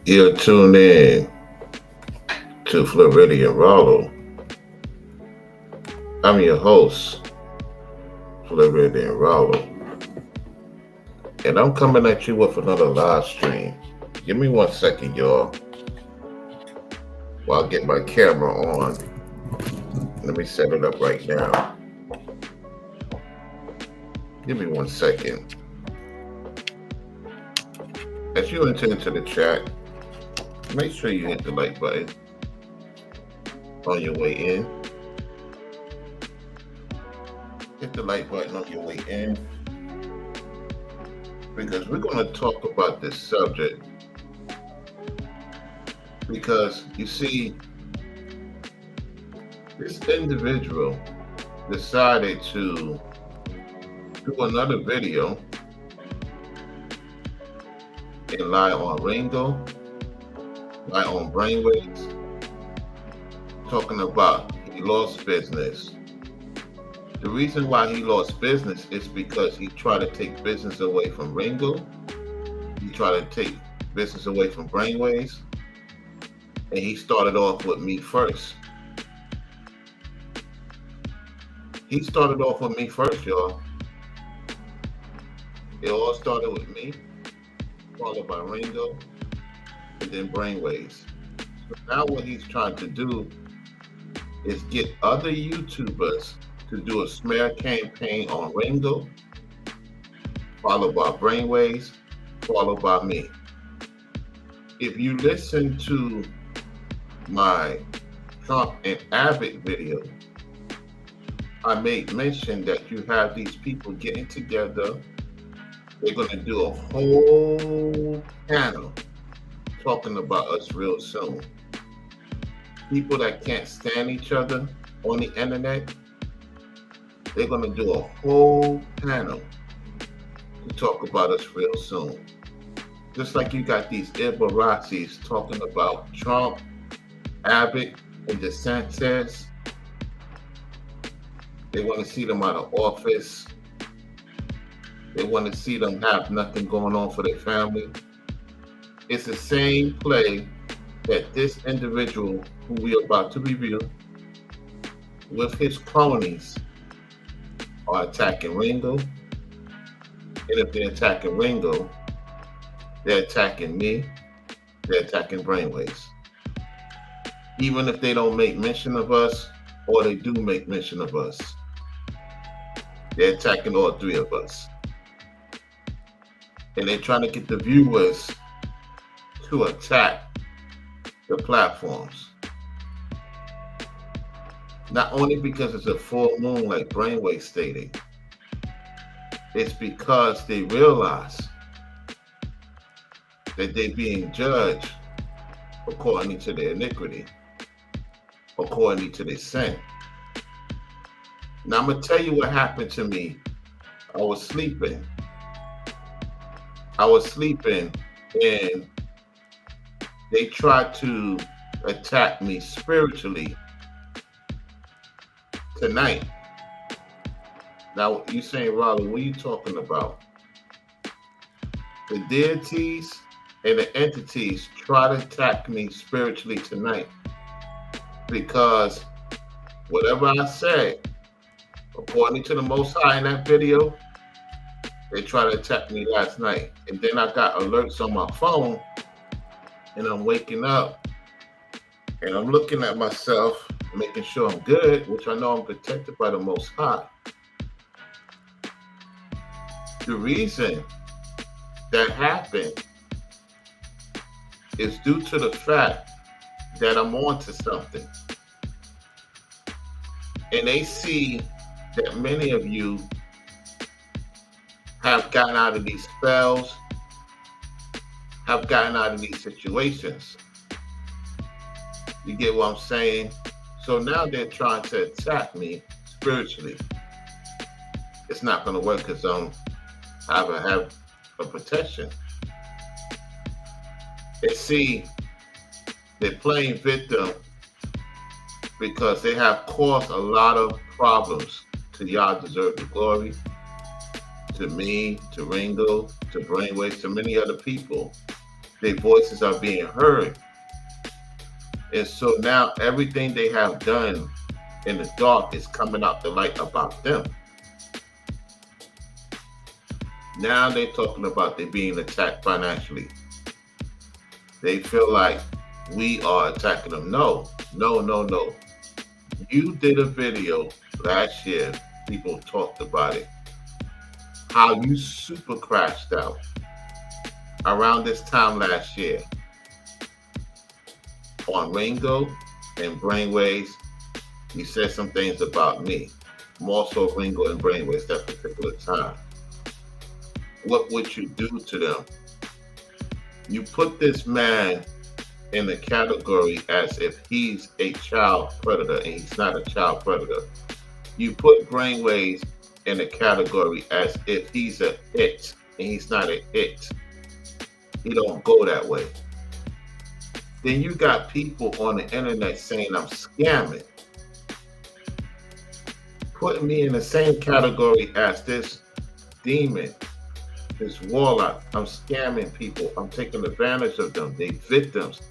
You're tuned in to Floridian Rollo. I'm your host, Floridian Rollo, and I'm coming at you with another live stream. Give me 1 second, y'all, while I get my camera on. Let me set it up right now. Give me 1 second. As you enter into the chat, make sure you hit the like button on your way in. Hit the like button on your way in because we're going to talk about this subject. Because you see, this individual decided to do another video and lie on Ringo, lie on Brainwaves, talking about he lost business. The reason why he lost business is because he tried to take business away from Ringo, he tried to take business away from Brainwaves, and he started off with me first. He started off with me first, y'all. It all started with me, followed by Ringo, and then Brainwaves. So now what he's trying to do is get other YouTubers to do a smear campaign on Ringo, followed by Brainwaves, followed by me. If you listen to my Trump and Abbott video, I made mention that you have these people getting together. They're going to do a whole panel talking about us real soon. People that can't stand each other on the internet, they're going to do a whole panel to talk about us real soon. Just like you got these Ibarrazis talking about Trump, Abbott, and DeSantis. They want to see them out of office. They want to see them have nothing going on for their family. It's the same play that this individual who we are about to review with his cronies are attacking Ringo. And if they're attacking Ringo, they're attacking me, they're attacking Brainwaves. Even if they don't make mention of us, or they do make mention of us, they're attacking all three of us. And they're trying to get the viewers to attack the platforms. Not only because it's a full moon, like Brainwave stated, it's because they realize that they're being judged according to their iniquity, according to their sin. Now I'm going to tell you what happened to me. I was sleeping and they tried to attack me spiritually tonight. Now you saying, Rollo, what are you talking about? The deities and the entities try to attack me spiritually tonight because whatever I said, according to the Most High in that video, they tried to attack me last night. And then I got alerts on my phone and I'm waking up and I'm looking at myself, making sure I'm good, which I know I'm protected by the Most High. The reason that happened is due to the fact that I'm onto something. And they see that many of you have gotten out of these spells, have gotten out of these situations. You get what I'm saying? So now they're trying to attack me spiritually. It's not going to work because I have a protection. They see they're playing victim because they have caused a lot of problems to Y'all Deserve the Glory, to me, to Ringo, to Brainwaves, to many other people. Their voices are being heard. And so now everything they have done in the dark is coming out the light about them. Now they're talking about they being attacked financially. They feel like we are attacking them. No. You did a video last year. People talked about it. How you super crashed out around this time last year on Ringo and Brainwaves. You said some things about me. More so Ringo and Brainwaves that particular time. What would you do to them? You put this man in the category as if he's a child predator, and he's not a child predator. You put Brainwaves in the category as if he's a it, and he's not a it. He don't go that way. Then you got people on the internet saying I'm scamming, putting me in the same category as this demon, this warlock. I'm scamming people. I'm taking advantage of them. They victims.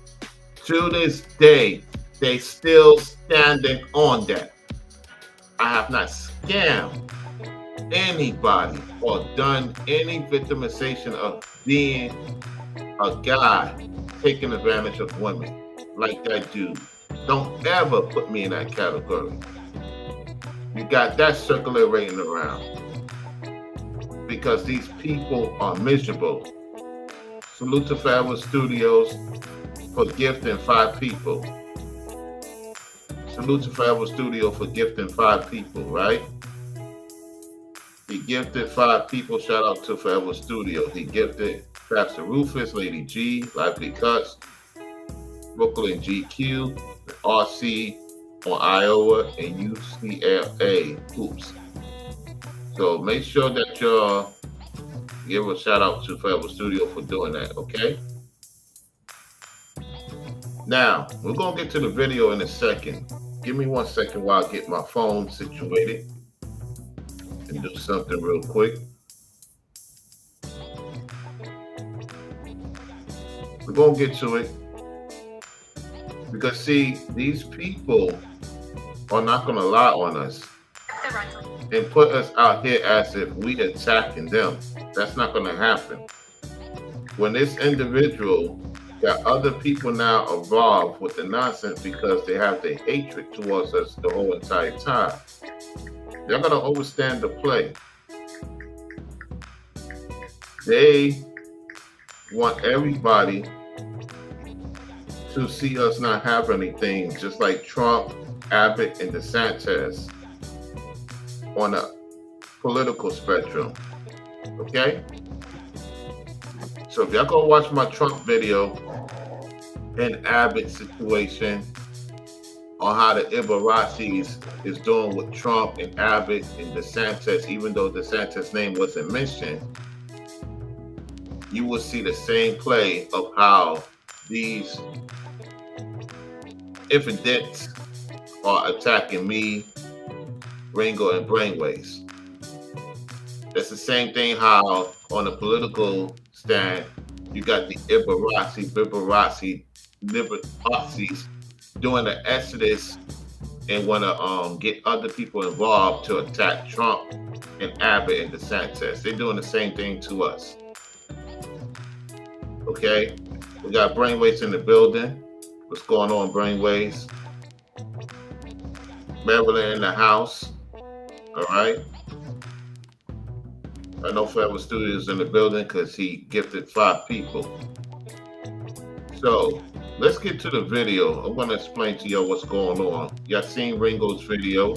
To this day, they still standing on that. I have not scammed anybody or done any victimization of being a guy taking advantage of women like that dude. Don't ever put me in that category. You got that circulating around because these people are miserable. Salute to Forever Studios for gifting 5 people. Salute to Forever Studio for gifting 5 people, right? He gifted 5 people. Shout out to Forever Studio. He gifted Pastor Rufus, Lady G, Lively Cuts, Brooklyn GQ, RC on Iowa, and UCLA Hoops. So make sure that y'all give a shout out to Forever Studio for doing that, okay? Now, we're going to get to the video in a second. Give me 1 second while I get my phone situated and do something real quick. We're going to get to it. Because, see, these people are not going to lie on us and put us out here as if we attacking them. That's not going to happen. When this individual got other people now involved with the nonsense because they have the hatred towards us the whole entire time, they're going to overstand the play. They want everybody to see us not have anything, just like Trump, Abbott, and DeSantis on a political spectrum. Okay? So if y'all go watch my Trump video and Abbott situation on how the Ibarracis is doing with Trump and Abbott and DeSantis, even though DeSantis' name wasn't mentioned, you will see the same play of how these infidels are attacking me, Ringo, and Brainwaves. That's the same thing how on the political stand, you got the Ibarracis doing the exodus and want to get other people involved to attack Trump and Abbott and DeSantis. They're doing the same thing to us. Okay, we got Brainwaves in the building. What's going on, Brainwaves? Maryland in the house. All right. I know Forever Studios in the building because he gifted 5 people. So let's get to the video. I'm going to explain to y'all what's going on. Y'all seen Ringo's video.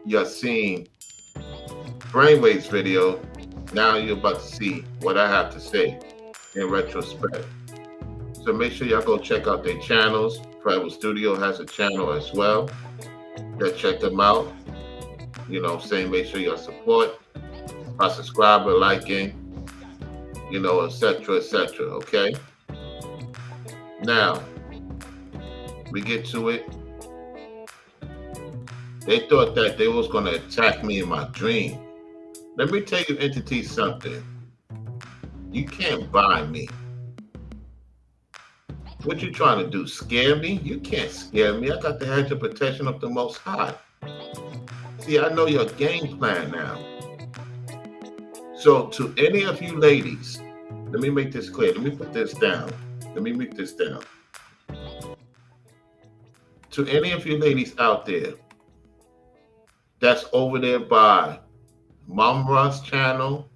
Y'all seen Brainwave's video. Now you're about to see what I have to say in retrospect. So make sure y'all go check out their channels. Forever Studio has a channel as well. Go check them out. You know what I'm saying? Make sure y'all support by subscribing, liking, you know, etc., etc., okay? Now, we get to it. They thought that they was going to attack me in my dream. Let me tell you, entity, something. You can't buy me. What you trying to do? Scare me? You can't scare me. I got the hedge of protection of the Most High. See, I know your game plan now. So, to any of you ladies, let me make this clear. Let me put this down. Let me make this down. To any of you ladies out there that's over there by Mom Russ channel,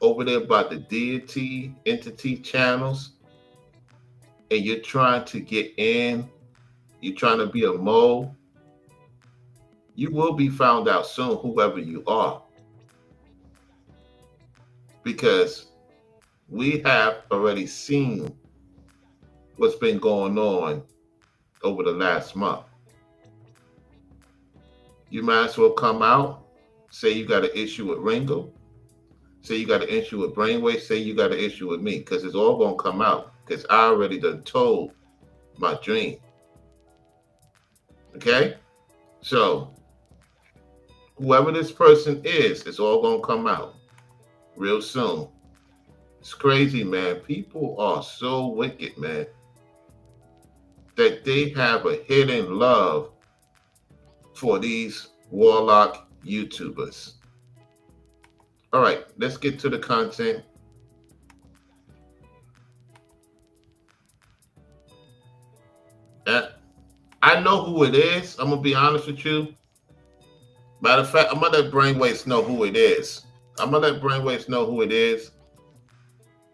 over there by the Deity Entity channels, and you're trying to get in, you're trying to be a mole, you will be found out soon, whoever you are. Because we have already seen what's been going on over the last month. You might as well come out, say you got an issue with Ringo, say you got an issue with Brainwave, say you got an issue with me, because it's all going to come out, because I already done told my dream. Okay? So, whoever this person is, it's all going to come out real soon. It's crazy, man. People are so wicked, man, that they have a hidden love for these warlock YouTubers. All right, let's get to the content. I know who it is. I'm gonna be honest with you. Matter of fact, I'm gonna let Brainwaves know who it is. I'm gonna let Brainwaves know who it is,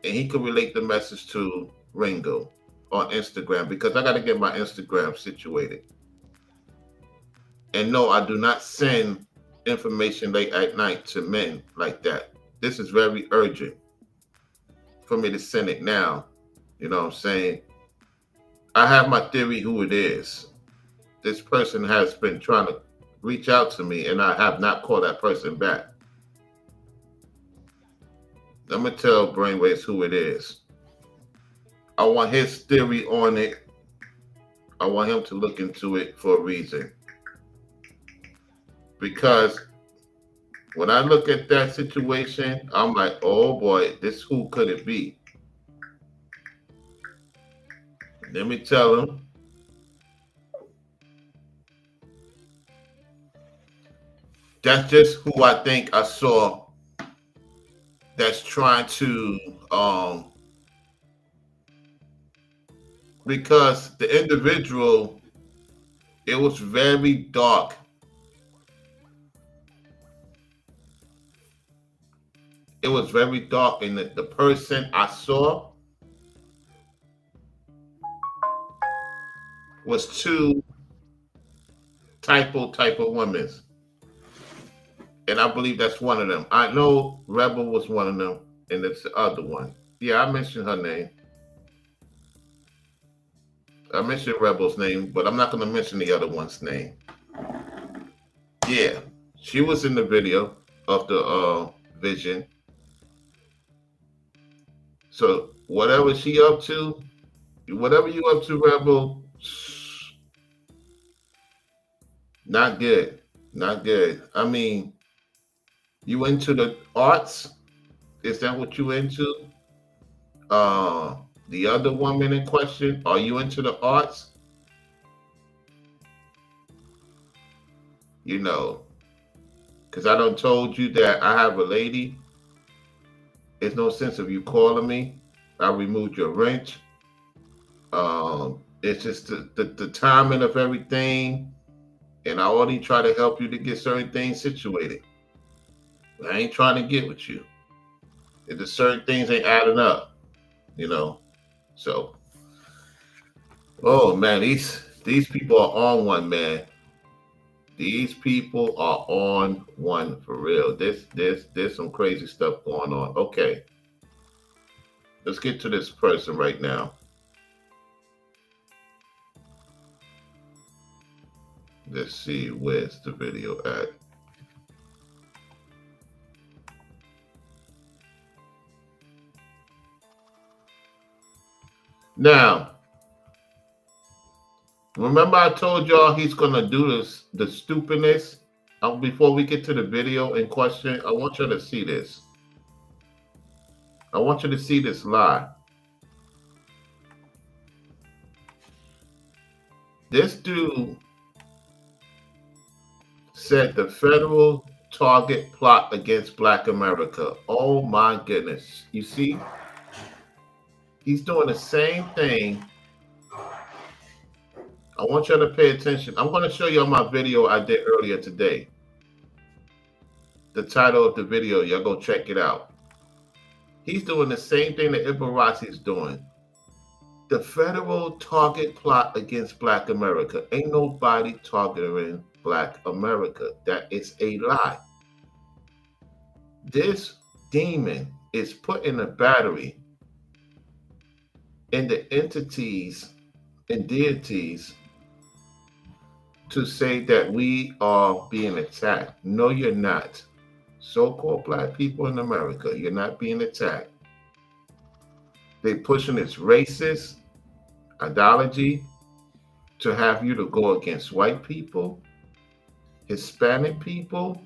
and he can relate the message to Ringo on Instagram, because I gotta get my Instagram situated. And no, I do not send information late at night to men like that. This is very urgent for me to send it now. You know what I'm saying? I have my theory who it is. This person has been trying to reach out to me, and I have not called that person back. I'm going to tell Brainwaves who it is. I want his theory on it. I want him to look into it for a reason. Because when I look at that situation, I'm like, oh boy, who could it be? Let me tell him. That's just who I think I saw that's trying to, because the individual, it was very dark. It was very dark, and the person I saw was two type of women. And I believe that's one of them. I know Rebel was one of them, and it's the other one. Yeah, I mentioned her name. I mentioned Rebel's name, but I'm not going to mention the other one's name. Yeah, she was in the video of the vision. So whatever she up to, whatever you up to, Rebel, not good. Not good. I mean, you into the arts? Is that what you into? The other woman in question, are you into the arts? You know, because I done told you that I have a lady. There's no sense of you calling me. I removed your wrench. It's just the timing of everything. And I only try to help you to get certain things situated. I ain't trying to get with you. If the certain things ain't adding up, you know. So, oh man, these people are on one, man. These people are on one for real. There's some crazy stuff going on. Okay, let's get to this person right now. Let's see, where's the video at? Now, remember I told y'all he's gonna do the stupidness. Before we get to the video in question, I want you to see this. I want you to see this lie. This dude said the federal target plot against Black America. Oh my goodness. You see, he's doing the same thing. I want you to pay attention. I'm going to show you my video I did earlier today. The title of the video, y'all go check it out. He's doing the same thing that Ibarasi is doing. The federal target plot against Black America. Ain't nobody targeting Black America. That is a lie. This demon is putting a battery in the entities and deities to say that we are being attacked. No, you're not. So-called Black people in America, you're not being attacked. They're pushing this racist ideology to have you to go against white people, Hispanic people,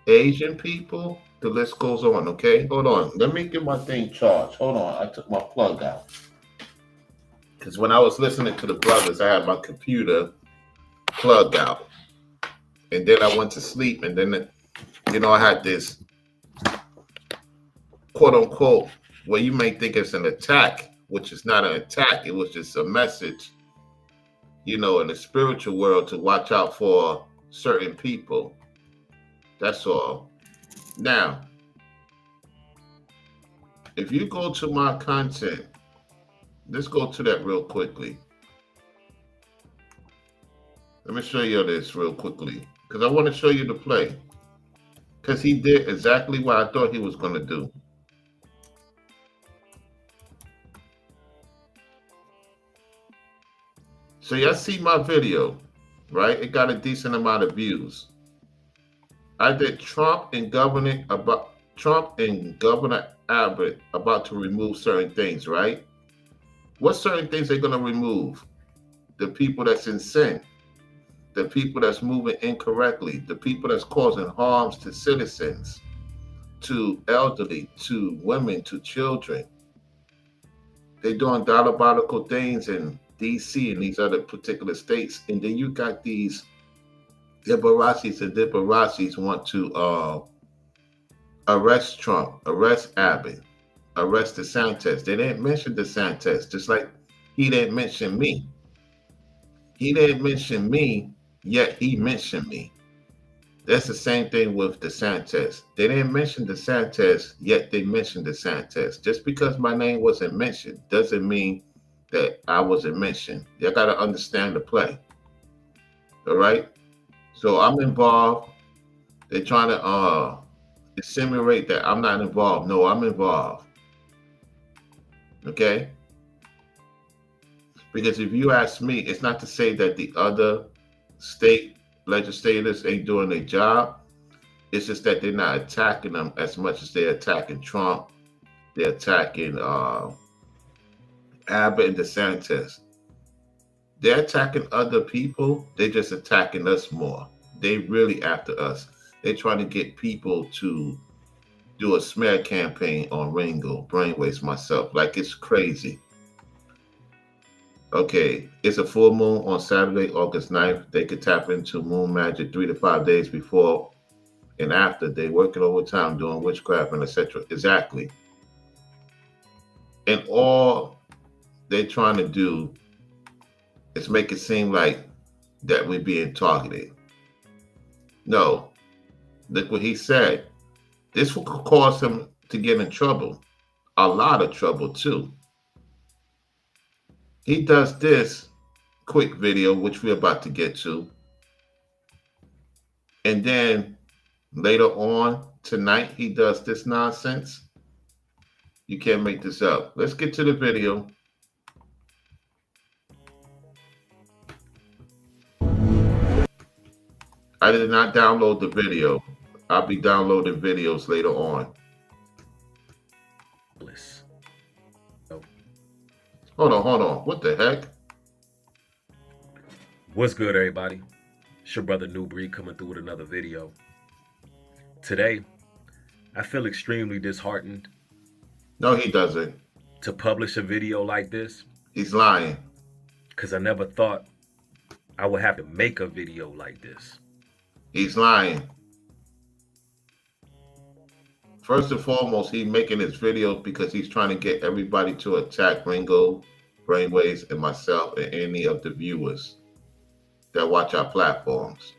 Asian people. The list goes on, okay? Hold on. Let me get my thing charged. Hold on. I took my plug out. Because when I was listening to the brothers, I had my computer plugged out. And then I went to sleep. And then, I had this quote unquote, where you may think it's an attack, which is not an attack. It was just a message, in the spiritual world to watch out for certain people. That's all. Now, if you go to my content, let's go to that real quickly. Let me show you this real quickly, because I want to show you the play. Because he did exactly what I thought he was going to do. So y'all see my video, right? It got a decent amount of views. I did Trump and Governor Abbott about to remove certain things, right? What certain things they're going to remove? The people that's in sin, the people that's moving incorrectly, the people that's causing harms to citizens, to elderly, to women, to children. They're doing diabolical things in DC and these other particular states. And then you got these Ibaracis and Dibaracis want to arrest Trump, arrest Abbott, arrest DeSantis. They didn't mention DeSantis, just like he didn't mention me. He didn't mention me, yet he mentioned me. That's the same thing with DeSantis. They didn't mention DeSantis, yet they mentioned DeSantis. Just because my name wasn't mentioned doesn't mean that I wasn't mentioned. You got to understand the play. All right? So I'm involved. They're trying to insinuate that I'm not involved. No, I'm involved. Okay? Because if you ask me, it's not to say that the other state legislators ain't doing their job. It's just that they're not attacking them as much as they're attacking Trump. They're attacking Abbott and DeSantis. They're attacking other people. They're just attacking us more. They really after us. They're trying to get people to do a smear campaign on Ringo, Brainwaves, myself. Like, it's crazy. Okay, it's a full moon on Saturday, August 9th. They could tap into moon magic 3 to 5 days before and after. They're working overtime doing witchcraft and etc. Exactly. And all they're trying to do is make it seem like that we're being targeted. No. Look what he said. This will cause him to get in trouble. A lot of trouble, too. He does this quick video, which we're about to get to. And then later on tonight, he does this nonsense. You can't make this up. Let's get to the video. I did not download the video. I'll be downloading videos later on. Hold on. What the heck? What's good, everybody? It's your brother New Breed coming through with another video. Today, I feel extremely disheartened. No, he doesn't. To publish a video like this. He's lying. Because I never thought I would have to make a video like this. He's lying. First and foremost, he's making his videos because he's trying to get everybody to attack Ringo, Brainwaves, and myself and any of the viewers that watch our platforms.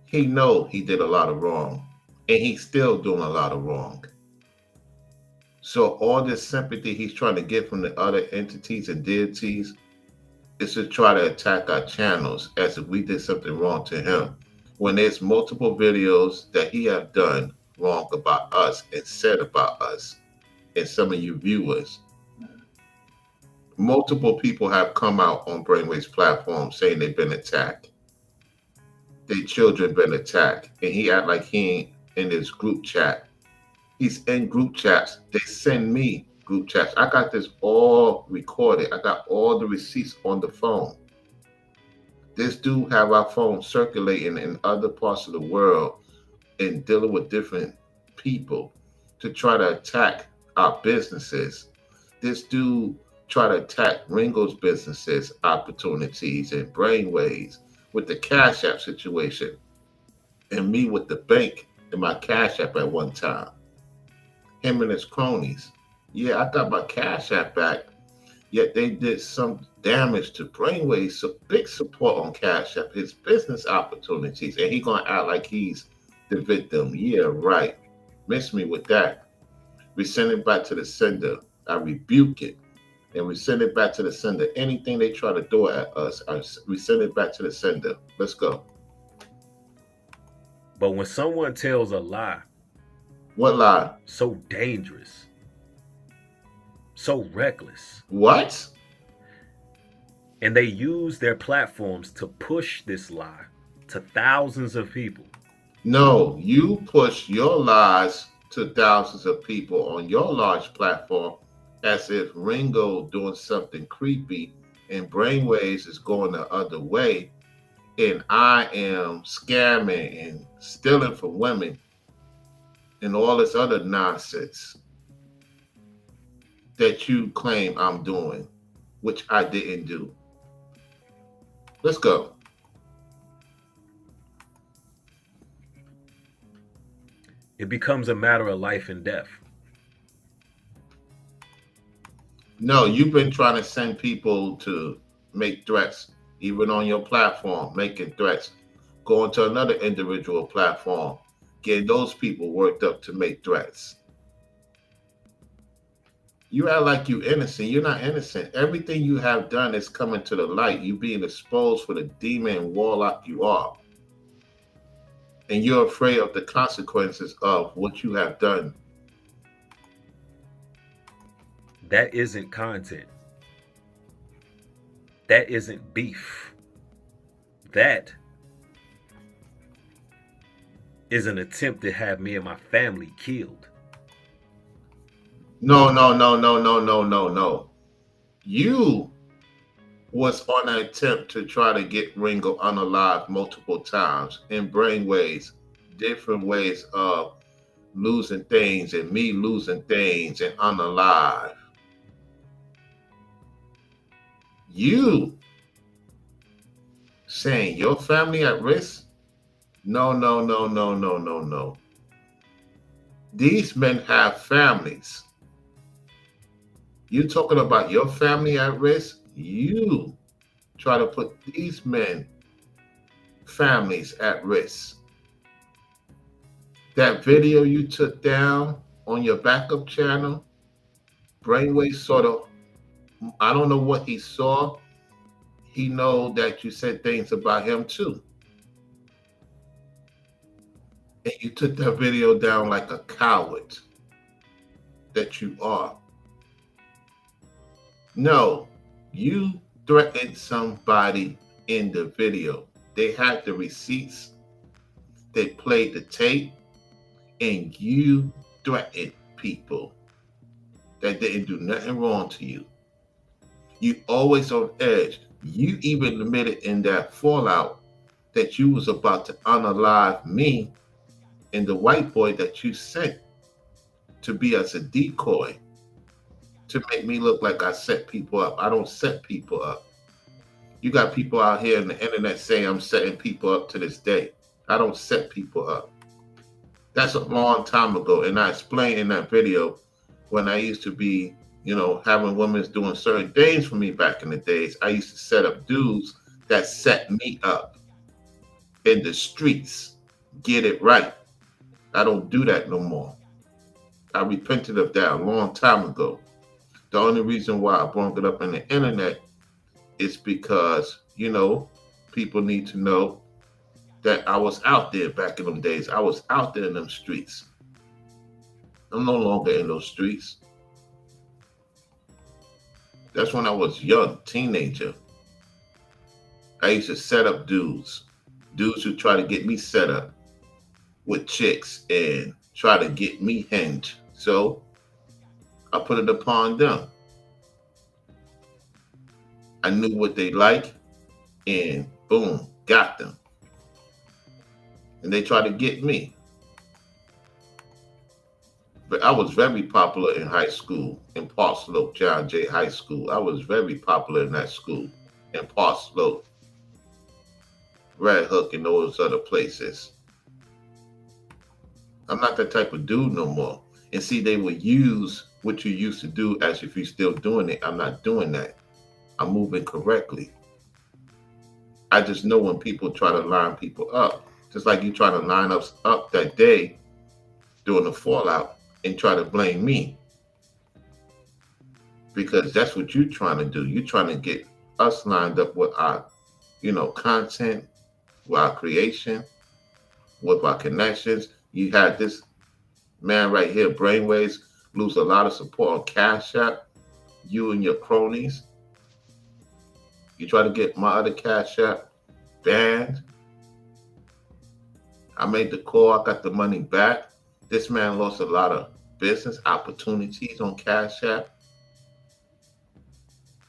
He know he did a lot of wrong, and he's still doing a lot of wrong. So all this sympathy he's trying to get from the other entities and deities is to try to attack our channels as if we did something wrong to him. When there's multiple videos that he have done wrong about us and said about us and some of you viewers, multiple people have come out on Brainwaves platform saying they've been attacked. Their children been attacked. And he act like he ain't in his group chat. He's in group chats. They send me group chats. I got this all recorded. I got all the receipts on the phone. This dude have our phone circulating in other parts of the world and dealing with different people to try to attack our businesses. This dude try to attack Ringo's businesses, opportunities, and Brainwaves with the Cash App situation, and me with the bank and my Cash App at one time. Him and his cronies. Yeah, I got my Cash App back, yet they did some damage to Brainwaves. So big support on Cash App, his business opportunities, and he gonna act like he's the victim. Yeah, right. Miss me with that. We send it back to the sender. I rebuke it. And we send it back to the sender. Anything they try to do at us, we send it back to the sender. Let's go. But when someone tells a lie, What lie? so dangerous, so reckless, What? and they use their platforms to push this lie to thousands of people. No, you push your lies to thousands of people on your large platform as if Ringo doing something creepy and Brainwaves is going the other way, and I am scamming and stealing from women and all this other nonsense that you claim I'm doing, which I didn't do. Let's go. It becomes a matter of life and death. No, you've been trying to send people to make threats, even on your platform, making threats, going to another individual platform, getting those people worked up to make threats. You act like you innocent. You're not innocent. Everything you have done is coming to the light. You being exposed for the demon and warlock you are. And you're afraid of the consequences of what you have done. That isn't content. That isn't beef. That is an attempt to have me and my family killed. No. You was on an attempt to try to get Ringo unalive multiple times in Brainwaves, different ways of losing things and me losing things and unalive. You saying your family at risk? No. These men have families. You talking about your family at risk? You try to put these men families at risk. That video you took down on your backup channel, Brainwave sort of, I don't know what he saw. He know that you said things about him too. And you took that video down like a coward that you are. No, you threatened somebody in the video. They had the receipts. They played the tape. And you threatened people that didn't do nothing wrong to you. You always on edge. You even admitted in that fallout that you was about to unalive me and the white boy that you sent to be as a decoy to make me look like I set people up. I don't set people up. You got people out here on the internet saying I'm setting people up to this day. I don't set people up. That's a long time ago. And I explained in that video when I used to be, having women doing certain things for me back in the days. I used to set up dudes that set me up in the streets. Get it right. I don't do that no more. I repented of that a long time ago. The only reason why I brought it up on the internet is because, people need to know that I was out there back in them days. I was out there in them streets. I'm no longer in those streets. That's when I was young, teenager. I used to set up dudes who try to get me set up with chicks and try to get me hinged. So I put it upon them. I knew what they like, and boom, got them. And they tried to get me. But I was very popular in high school, in Park Slope, John Jay High School. I was very popular in that school, in Park Slope, Red Hook, and those other places. I'm not that type of dude no more. And see, they would use what you used to do as if you're still doing it. I'm not doing that. I'm moving correctly. I just know when people try to line people up, just like you try to line us up that day during the fallout and try to blame me. Because that's what you're trying to do. You're trying to get us lined up with our, content, with our creation, with our connections. You had this man right here, Brainwaves, lose a lot of support on Cash App. You and your cronies. You try to get my other Cash App banned. I made the call. I got the money back. This man lost a lot of business opportunities on Cash App.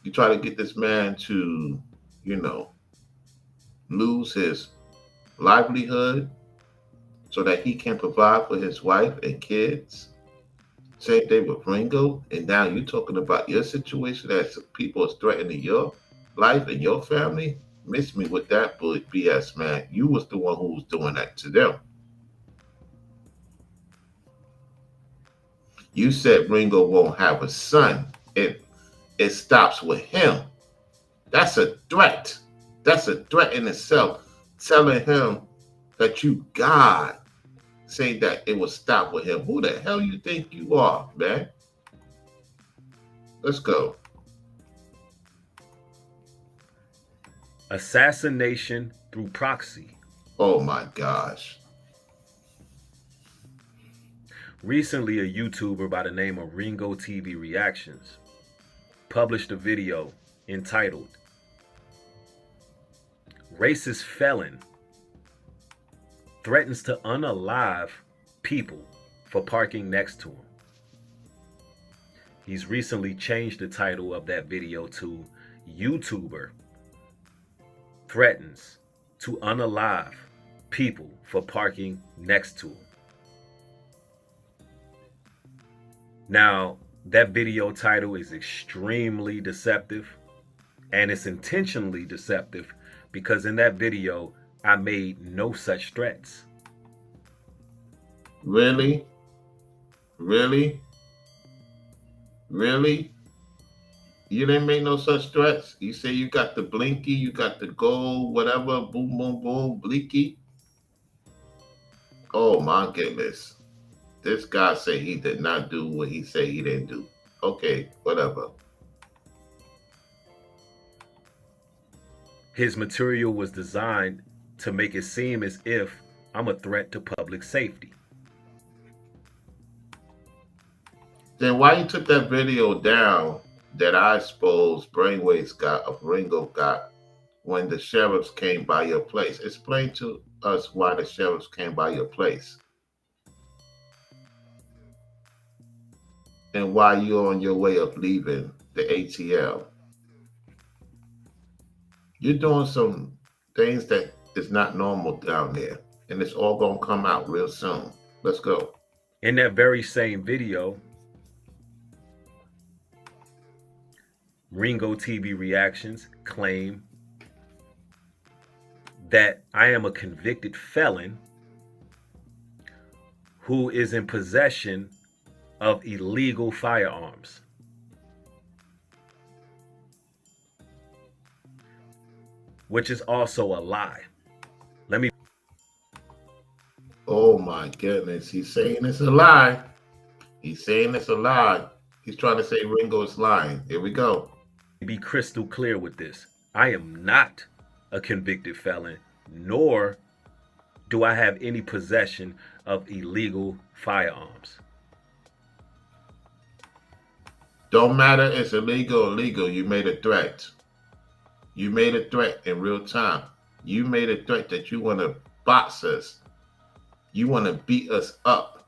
You try to get this man to, lose his livelihood so that he can provide for his wife and kids. Same thing with Ringo. And now you're talking about your situation that people are threatening your life and your family. Miss me with that BS, man. You was the one who was doing that to them. You said Ringo won't have a son. It stops with him. That's a threat. That's a threat in itself. Telling him that you God, saying that it will stop with him. Who the hell you think you are, man? Let's go. Assassination through proxy. Oh my gosh. Recently, a YouTuber by the name of Ringo TV Reactions published a video entitled "Racist Felon Threatens to Unalive People for Parking Next to Him." He's recently changed the title of that video to "YouTuber Threatens to Unalive People for Parking Next to Him." Now, that video title is extremely deceptive, and it's intentionally deceptive because in that video, I made no such threats. Really? Really? Really? You didn't make no such threats? You say you got the blinky, you got the gold, whatever, boom, boom, boom, blinky? Oh my goodness. This guy say he did not do what he said he didn't do. Okay, whatever. His material was designed to make it seem as if I'm a threat to public safety. Then why you took that video down that I suppose Brainwaves got, of Ringo got, when the sheriffs came by your place? Explain to us why the sheriffs came by your place. And why you're on your way of leaving the ATL. You're doing some things that is not normal down there. And it's all going to come out real soon. Let's go. In that very same video, Ringo TV Reactions claim that I am a convicted felon who is in possession of illegal firearms. Which is also a lie. Let me. Oh my goodness. He's saying it's a lie. He's saying it's a lie. He's trying to say Ringo is lying. Here we go. Be crystal clear with this. I am not a convicted felon, nor do I have any possession of illegal firearms. Don't matter, it's illegal or legal. You made a threat. You made a threat in real time. You made a threat that you want to box us. You want to beat us up.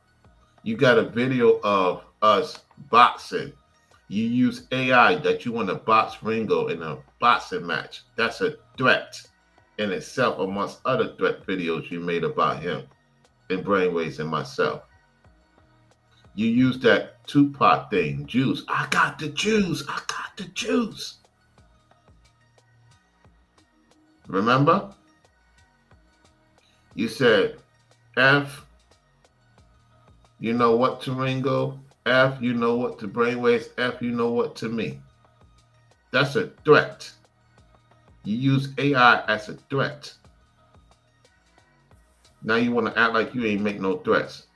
You got a video of us boxing. You use AI that you want to box Ringo in a boxing match. That's a threat in itself, amongst other threat videos you made about him and Brainwaves and myself. You use that Tupac thing, juice. I got the juice. I got the juice. Remember? You said, F, you know what to Ringo? F, you know what to Brainwaves? F, you know what to me? That's a threat. You use AI as a threat. Now you want to act like you ain't make no threats.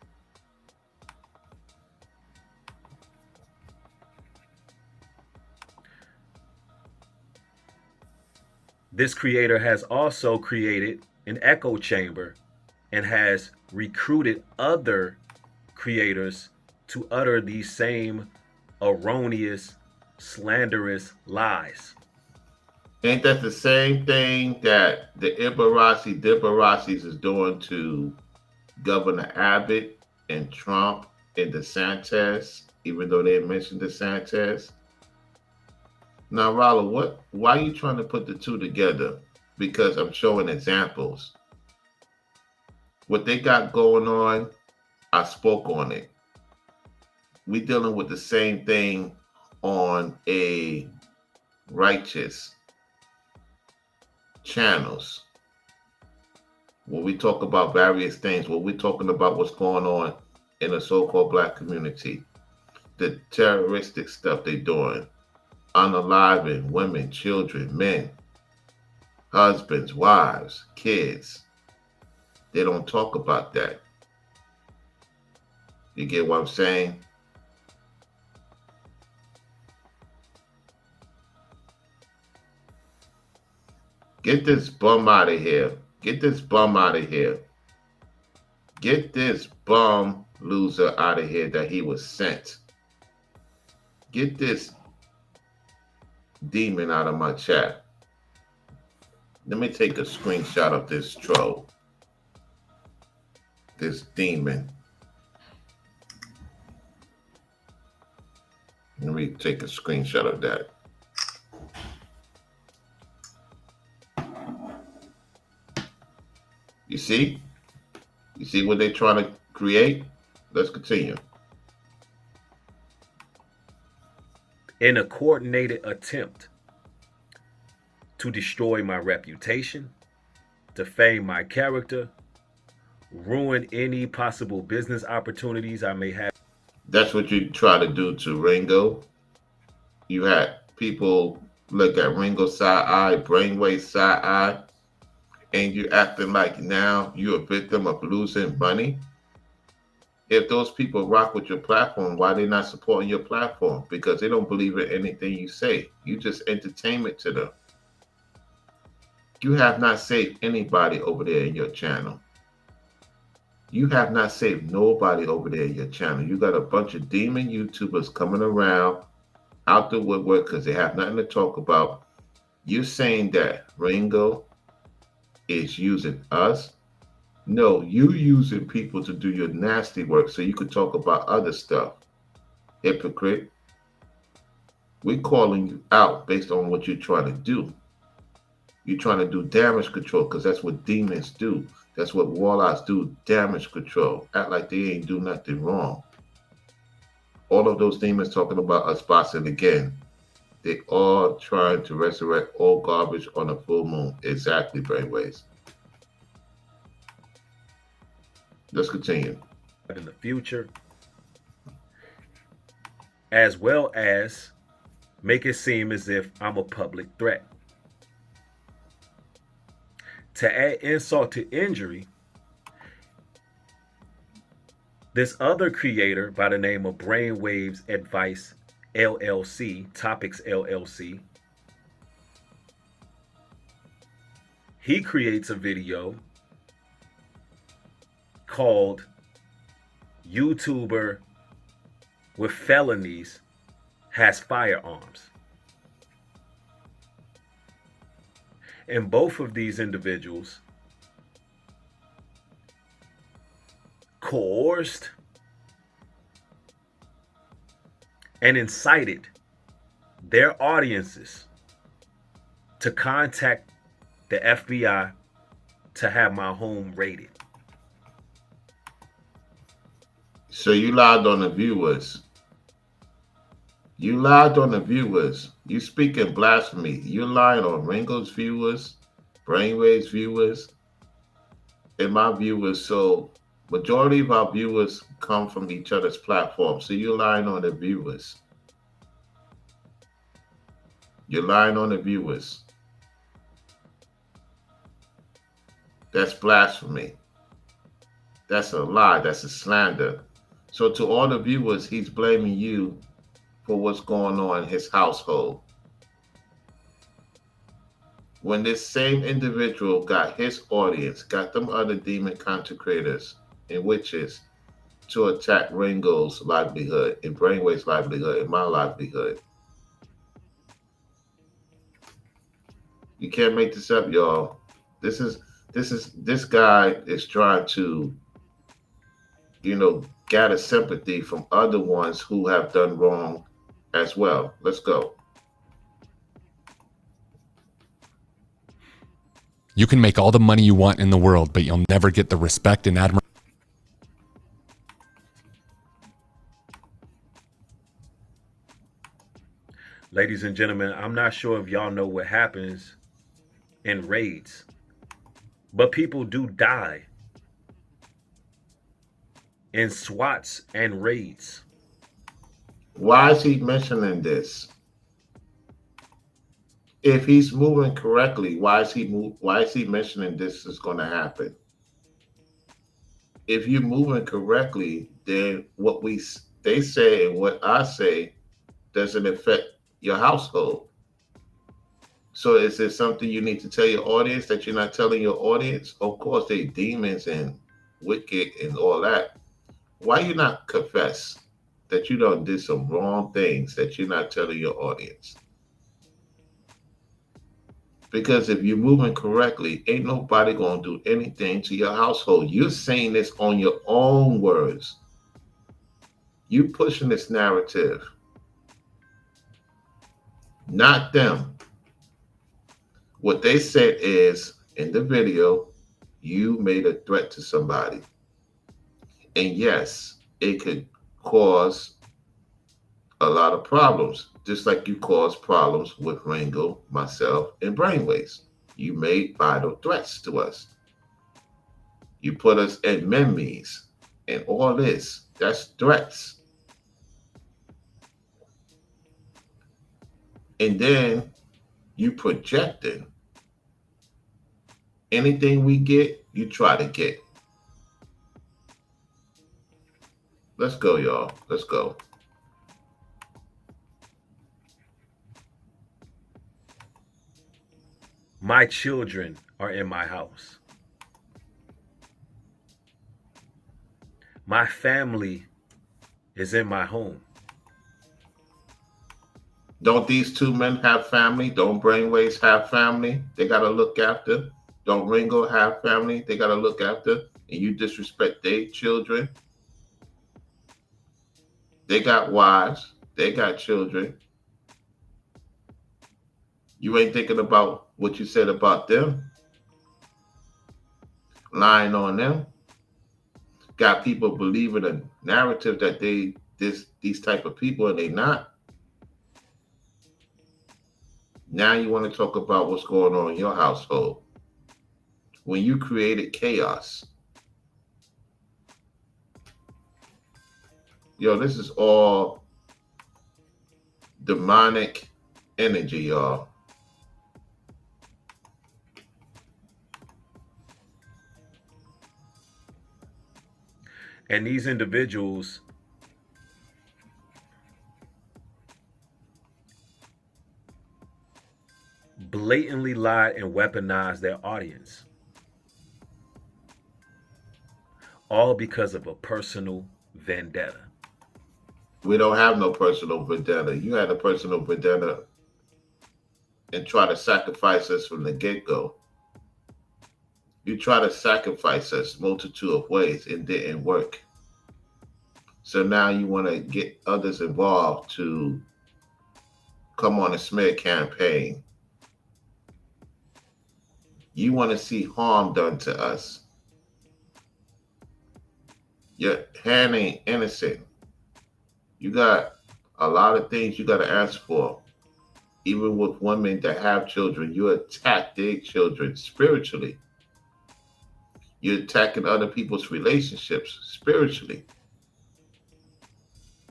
This creator has also created an echo chamber and has recruited other creators to utter these same erroneous, slanderous lies. Ain't that the same thing that the Ibarracis is doing to Governor Abbott and Trump and DeSantis, even though they mentioned DeSantis? Now, Rollo, why are you trying to put the two together? Because I'm showing examples. What they got going on, I spoke on it. We dealing with the same thing on a righteous channels where we talk about various things, where we're talking about what's going on in the so-called Black community, the terroristic stuff they're doing, unaliving women, children, men, husbands, wives, kids. They don't talk about that. You get what I'm saying? Get this bum out of here. Get this bum out of here. Get this bum loser out of here that he was sent. Get this demon out of my chat. Let me take a screenshot of this troll. This demon. Let me take a screenshot of that. You see? You see what they're trying to create? Let's continue. In a coordinated attempt to destroy my reputation, defame my character, ruin any possible business opportunities I may have. That's what you try to do to Ringo. You had people look at Ringo's side eye, Brainwave side eye, and you acting like now you're a victim of losing money. If those people rock with your platform, why they not supporting your platform? Because they don't believe in anything you say. You just entertainment to them. You have not saved anybody over there in your channel. You have not saved nobody over there in your channel. You got a bunch of demon YouTubers coming around out the woodwork because they have nothing to talk about. You're saying that Ringo is using us? No, you using people to do your nasty work so you could talk about other stuff. Hypocrite. We're calling you out based on what you're trying to do. You're trying to do damage control because that's what demons do. That's what warlocks do, damage control. Act like they ain't do nothing wrong. All of those demons talking about us boxing again. They all trying to resurrect all garbage on a full moon. Exactly, Brainwaves. Let's continue. in the future, as well as make it seem as if I'm a public threat. To add insult to injury, this other creator by the name of Brainwaves Advice LLC, Topics LLC, he creates a video called YouTuber with Felonies Has Firearms. And both of these individuals coerced and incited their audiences to contact the FBI to have my home raided. So you lied on the viewers. You lied on the viewers. You speaking blasphemy. You lying on Ringo's viewers, Brainwave's viewers, and my viewers. So majority of our viewers come from each other's platforms. So you're lying on the viewers. You're lying on the viewers. That's blasphemy. That's a lie. That's a slander. So to all the viewers, he's blaming you for what's going on in his household. When this same individual got his audience, got them other demon content creators and witches to attack Ringo's livelihood and Brainwave's livelihood and my livelihood. You can't make this up, y'all. This guy is trying to, gather sympathy from other ones who have done wrong as well. Let's go. You can make all the money you want in the world, but you'll never get the respect and admiration. Ladies and gentlemen, I'm not sure if y'all know what happens in raids, but people do die in SWATs and raids. Why is he mentioning this? If he's moving correctly, why is he mentioning this is going to happen? If you're moving correctly, then what they say and what I say doesn't affect your household. So is there something you need to tell your audience that you're not telling your audience? Of course, they demons and wicked and all that. Why you not confess that you done did some wrong things that you're not telling your audience? Because if you're moving correctly, ain't nobody going to do anything to your household. You're saying this on your own words. You pushing this narrative. Not them. What they said is, in the video, you made a threat to somebody. And yes, it could cause a lot of problems, just like you caused problems with Ringo, myself, and Brainwaves. You made vital threats to us. You put us in memes and all this. That's threats. And then you projecting. Anything we get, you try to get. Let's go, y'all. Let's go. My children are in my house. My family is in my home. Don't these two men have family? Don't Brainwaves have family they got to look after? Don't Ringo have family they got to look after? And you disrespect their children? They got wives. They got children. You ain't thinking about what you said about them. Lying on them. Got people believing a narrative that these type of people and they not. Now you want to talk about what's going on in your household. When you created chaos. Yo, this is all demonic energy, y'all. And these individuals blatantly lied and weaponized their audience, all because of a personal vendetta. We don't have no personal vendetta. You had a personal vendetta and try to sacrifice us from the get-go. You try to sacrifice us multitude of ways. It didn't work. So now you want to get others involved to come on a smear campaign. You want to see harm done to us. Your hand ain't innocent. You got a lot of things you got to ask for. Even with women that have children, you attack their children spiritually. You're attacking other people's relationships spiritually,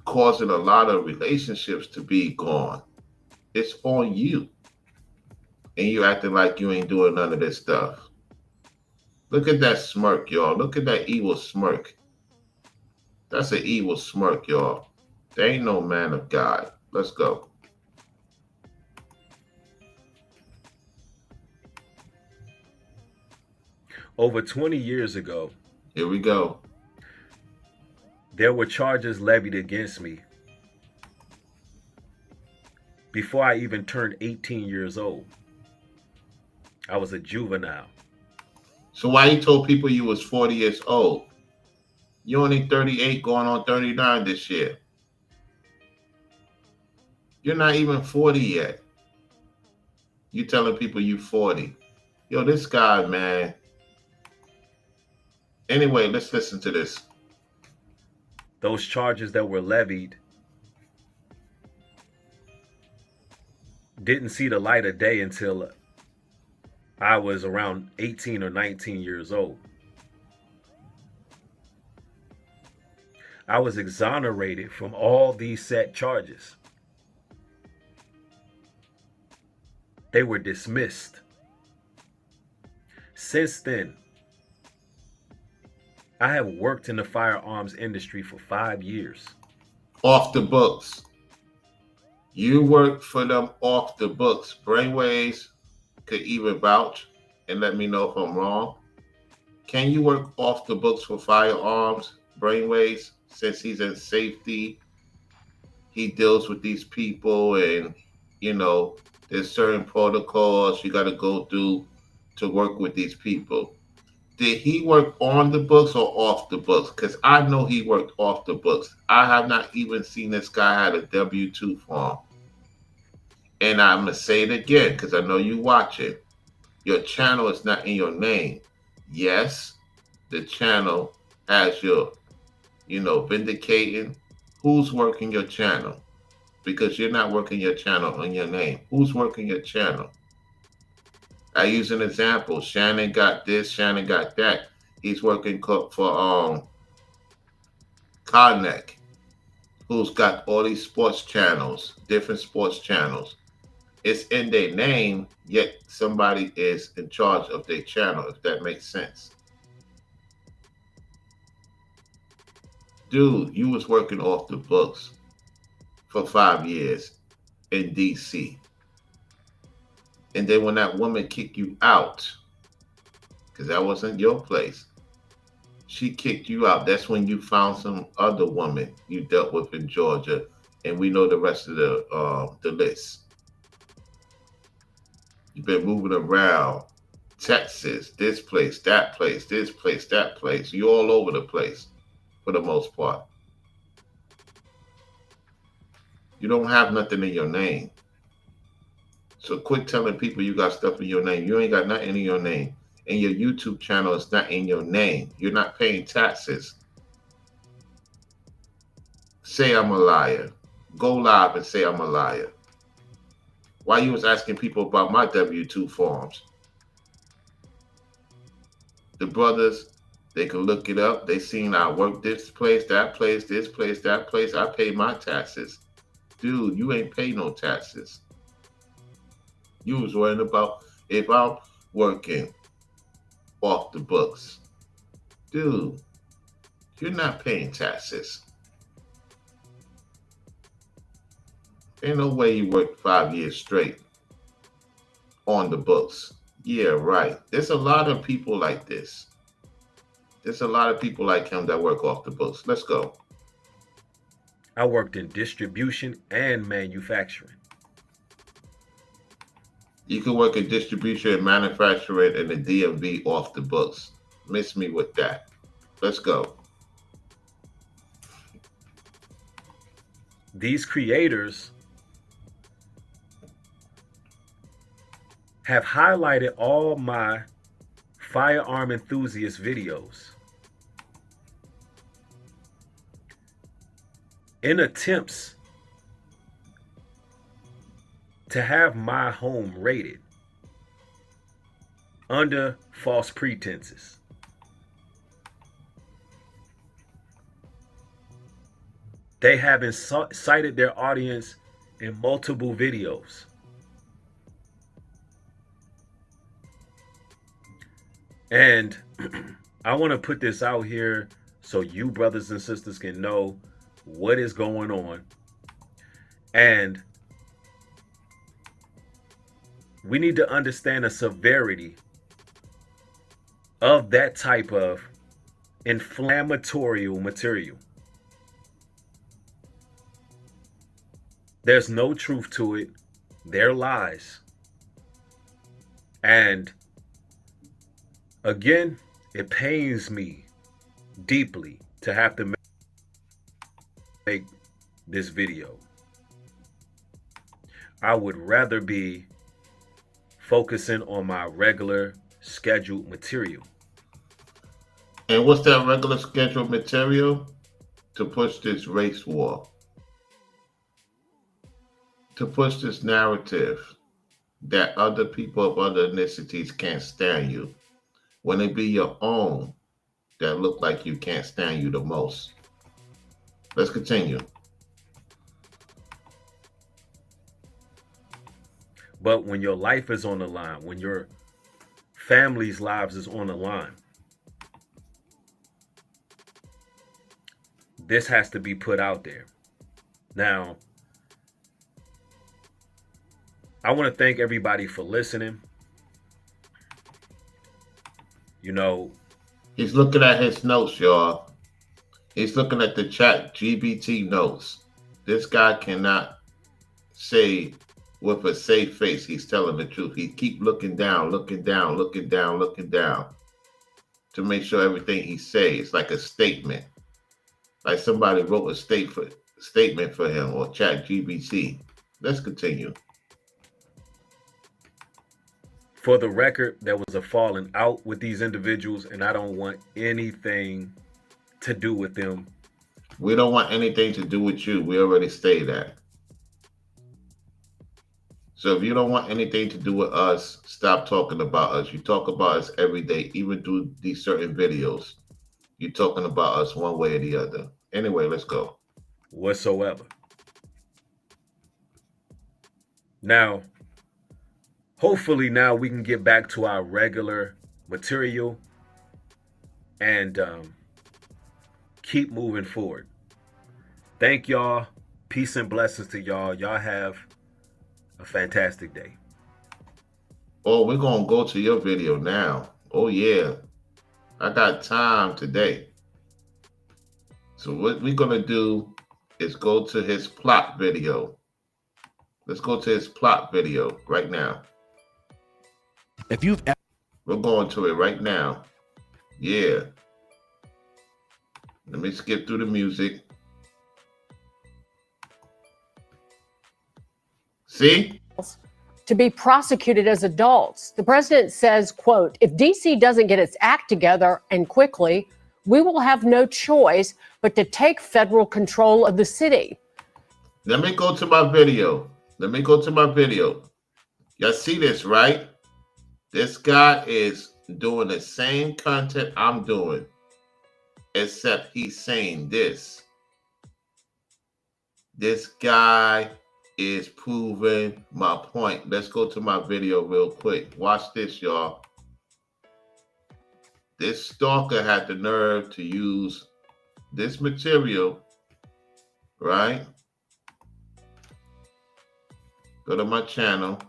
causing a lot of relationships to be gone. It's on you. And you acting like you ain't doing none of this stuff. Look at that smirk, y'all. Look at that evil smirk. That's an evil smirk, y'all. There ain't no man of God. Let's go. Over 20 years ago, Here we go. there were charges levied against me before I even turned 18 years old. I was a juvenile. So why you told people you was 40 years old? You only 38 going on 39 this year. You're not even 40 yet. You telling people you 40. Yo, this guy, man. Anyway, let's listen to this. Those charges that were levied didn't see the light of day until I was around 18 or 19 years old. I was exonerated from all these set charges. They were dismissed. Since then, I have worked in the firearms industry for 5 years. Off the books. You work for them off the books. Brainwaves could even vouch and let me know if I'm wrong. Can you work off the books for firearms, Brainwaves, since he's in safety? He deals with these people and, there's certain protocols you got to go through to work with these people. Did he work on the books or off the books? Because I know he worked off the books. I have not even seen this guy had a W-2 form. And I'm going to say it again because I know you watch it. Your channel is not in your name. Yes, the channel has your, vindicating. Who's working your channel? Because you're not working your channel on your name. Who's working your channel? I use an example. Shannon got this, Shannon got that. He's working for Connect, who's got all these sports channels, different sports channels. It's in their name, yet somebody is in charge of their channel, if that makes sense. Dude, you was working off the books for 5 years in DC. And then when that woman kicked you out, because that wasn't your place, she kicked you out. That's when you found some other woman you dealt with in Georgia, and we know the rest of the list. You've been moving around, Texas, this place, that place, this place, that place. You're all over the place for the most part. You don't have nothing in your name. So quit telling people you got stuff in your name. You ain't got nothing in your name. And your YouTube channel is not in your name. You're not paying taxes. Say I'm a liar. Go live and say I'm a liar. Why you was asking people about my W-2 forms? The brothers They can look it up. They seen I work this place, that place, this place, that place. I pay my taxes. Dude, you ain't pay no taxes. You was worrying about if I'm working off the books. Dude, you're not paying taxes. Ain't no way you worked 5 years straight on the books. Yeah, right. There's a lot of people like this. There's a lot of people like him that work off the books. Let's go. I worked in distribution and manufacturing. You can work in distribution and manufacturing and the DMV off the books. Miss me with that. Let's go. These creators have highlighted all my firearm enthusiast videos in attempts to have my home raided under false pretenses. They have incited their audience in multiple videos. And I want to put this out here so you brothers and sisters can know what is going on. And we need to understand the severity of that type of inflammatory material. There's no truth to it. They're lies. And again, it pains me deeply to have to make this video. I would rather be focusing on my regular scheduled material. And what's that regular scheduled material? To push this race war. To push this narrative that other people of other ethnicities can't stand you. When it be your own that look like you can't stand you the most. Let's continue. But when your life is on the line, when your family's lives is on the line, this has to be put out there. Now, I want to thank everybody for listening. You know, he's looking at his notes, y'all. He's looking at the ChatGPT notes. This guy cannot say with a safe face he's telling the truth. He keep looking down, looking down, looking down, looking down to make sure everything he says is like a statement. Like somebody wrote a statement for him or ChatGPT. Let's continue. For the record, there was a falling out with these individuals, and I don't want anything to do with them. We don't want anything to do with you. We already stated that. So if you don't want anything to do with us, stop talking about us. You talk about us every day, even through these certain videos. You're talking about us one way or the other. Anyway, let's go. Whatsoever. Now, hopefully now we can get back to our regular material and keep moving forward. Thank y'all. Peace and blessings to y'all. Y'all have a fantastic day. Oh, we're going to go to your video now. Oh, yeah. I got time today. So what we're going to do is go to his plot video. Let's go to his plot video right now. If you've We're going to it right now. Yeah. Let me skip through the music. See? To be prosecuted as adults. The president says, quote, if DC doesn't get its act together and quickly, we will have no choice but to take federal control of the city. Let me go to my video. Y'all see this, right? This guy is doing the same content I'm doing. except he's saying this. This guy is proving my point. Let's go to my video real quick. Watch this, y'all. This stalker had the nerve to use this material, right? Go to my channel.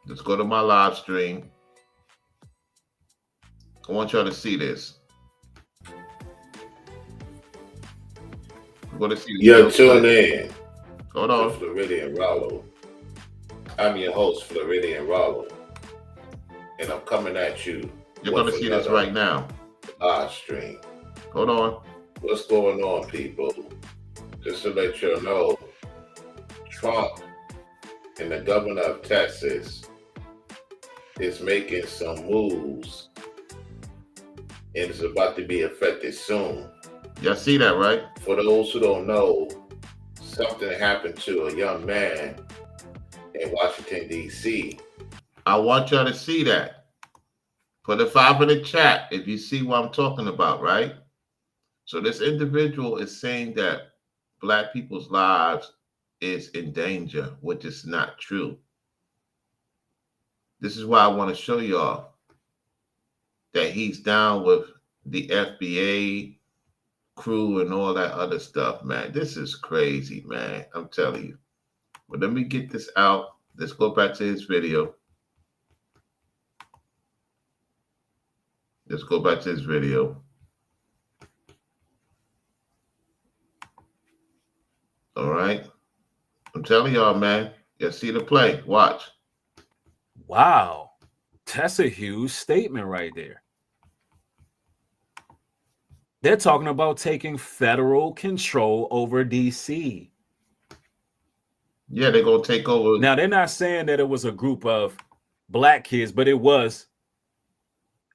Let's go to my live stream. I want y'all to see this. I'm going to see this. You're tuned in Hold to on. Floridian Rollo. I'm your host, Floridian Rollo. And I'm coming at you. You're going to see this right now. Live stream. Hold on. What's going on, people? Just to let you know, Trump and the governor of Texas is making some moves and it's about to be effective soon. Y'all see that, right? For those who don't know, something happened to a young man in Washington, D.C. I want y'all to see that. Put a 5 in the chat if you see what I'm talking about, right? So this individual is saying that Black people's lives is in danger, which is not true. This is why I want to show y'all that he's down with the FBA crew and all that other stuff, man. This is crazy, man. I'm telling you. But let me get this out. Let's go back to his video. Let's go back to his video. All right. I'm telling y'all, man. You see the play. Watch. Wow. That's a huge statement right there. They're talking about taking federal control over DC. Yeah, they're going to take over. Now, they're not saying that it was a group of Black kids, but it was,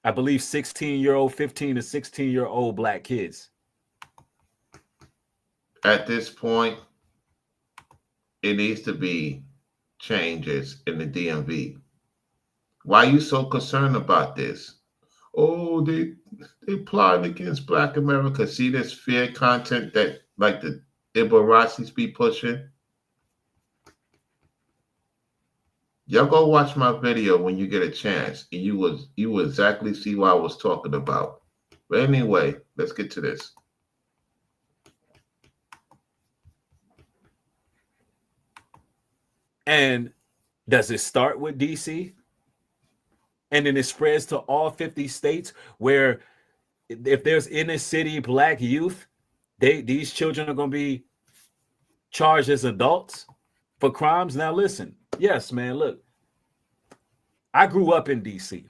I believe, 16-year-old, 15 to 16-year-old Black kids. At this point, it needs to be changes in the DMV. Why are you so concerned about this? Oh, they plotting against Black America. See this fear content that like the Ibarracis be pushing? Y'all go watch my video when you get a chance, and you will exactly see what I was talking about. But anyway, let's get to this. And does it start with DC? And then it spreads to all 50 states where if there's inner city Black youth, these children are going to be charged as adults for crimes. Now, listen, yes, man, look, I grew up in DC.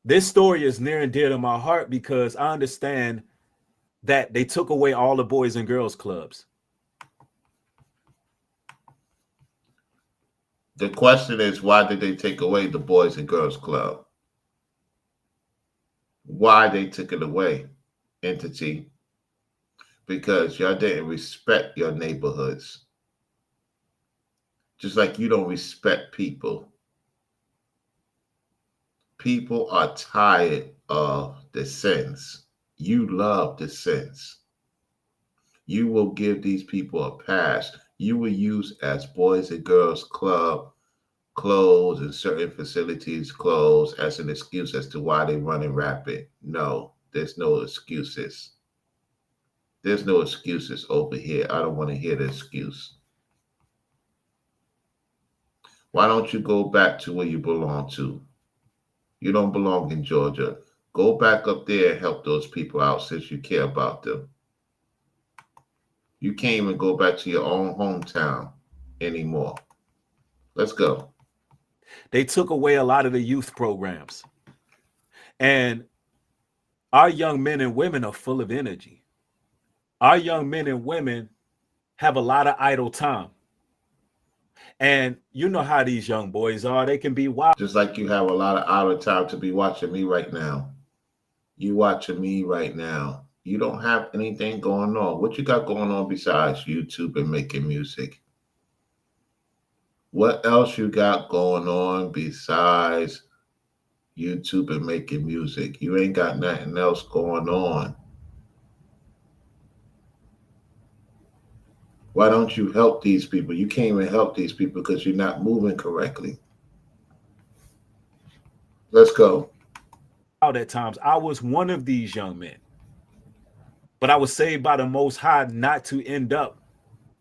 This story is near and dear to my heart because I understand that they took away all the Boys and Girls Clubs. The question is, why did they take away the Boys and Girls Club? Why they took it away, entity? Because y'all didn't respect your neighborhoods. Just like you don't respect people. People are tired of the sins. You love the sins. You will give these people a pass. You will use as Boys and Girls Club closed and certain facilities closed as an excuse as to why they're running rapid. No, there's no excuses. There's no excuses over here. I don't want to hear the excuse. Why don't you go back to where you belong to? You don't belong in Georgia. Go back up there and help those people out since you care about them. You can't even go back to your own hometown anymore. Let's go. They took away a lot of the youth programs. And our young men and women are full of energy. Our young men and women have a lot of idle time. And you know how these young boys are. They can be wild. Just like you have a lot of idle time to be watching me right now. You watching me right now. You don't have anything going on. What you got going on besides YouTube and making music? What else you got going on besides YouTube and making music. You ain't got nothing else going on. Why don't you help these people? You can't even help these people because you're not moving correctly. Let's go. Out at times, I was one of these young men, but I was saved by the Most High not to end up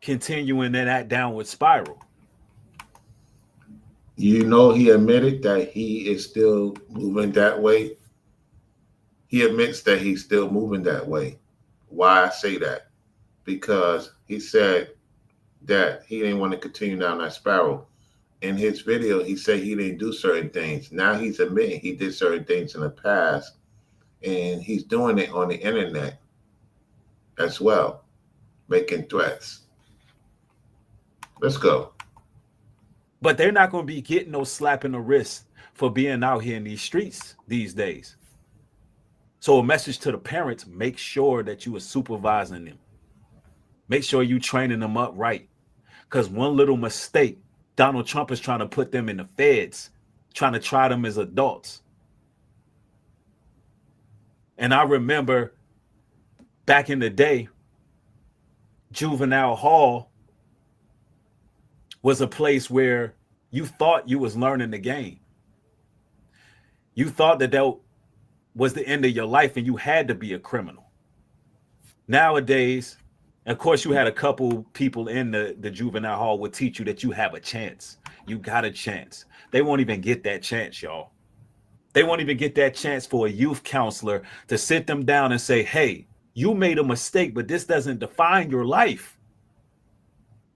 continuing in that downward spiral. You know, he admitted that he is still moving that way. He admits that he's still moving that way. Why I say that? Because he said that he didn't want to continue down that spiral. In his video, he said he didn't do certain things. Now he's admitting he did certain things in the past, and he's doing it on the internet as well, making threats. Let's go. But they're not going to be getting no slap in the wrist for being out here in these streets these days. So a message to the parents, make sure that you are supervising them. Make sure you training them up right. Because one little mistake, Donald Trump is trying to put them in the feds, trying to try them as adults. And I remember back in the day, juvenile hall was a place where you thought you was learning the game. You thought that that was the end of your life and you had to be a criminal. Nowadays, of course, you had a couple people in the juvenile hall would teach you that you have a chance. You got a chance. They won't even get that chance, y'all. They won't even get that chance for a youth counselor to sit them down and say, hey, you made a mistake, but this doesn't define your life.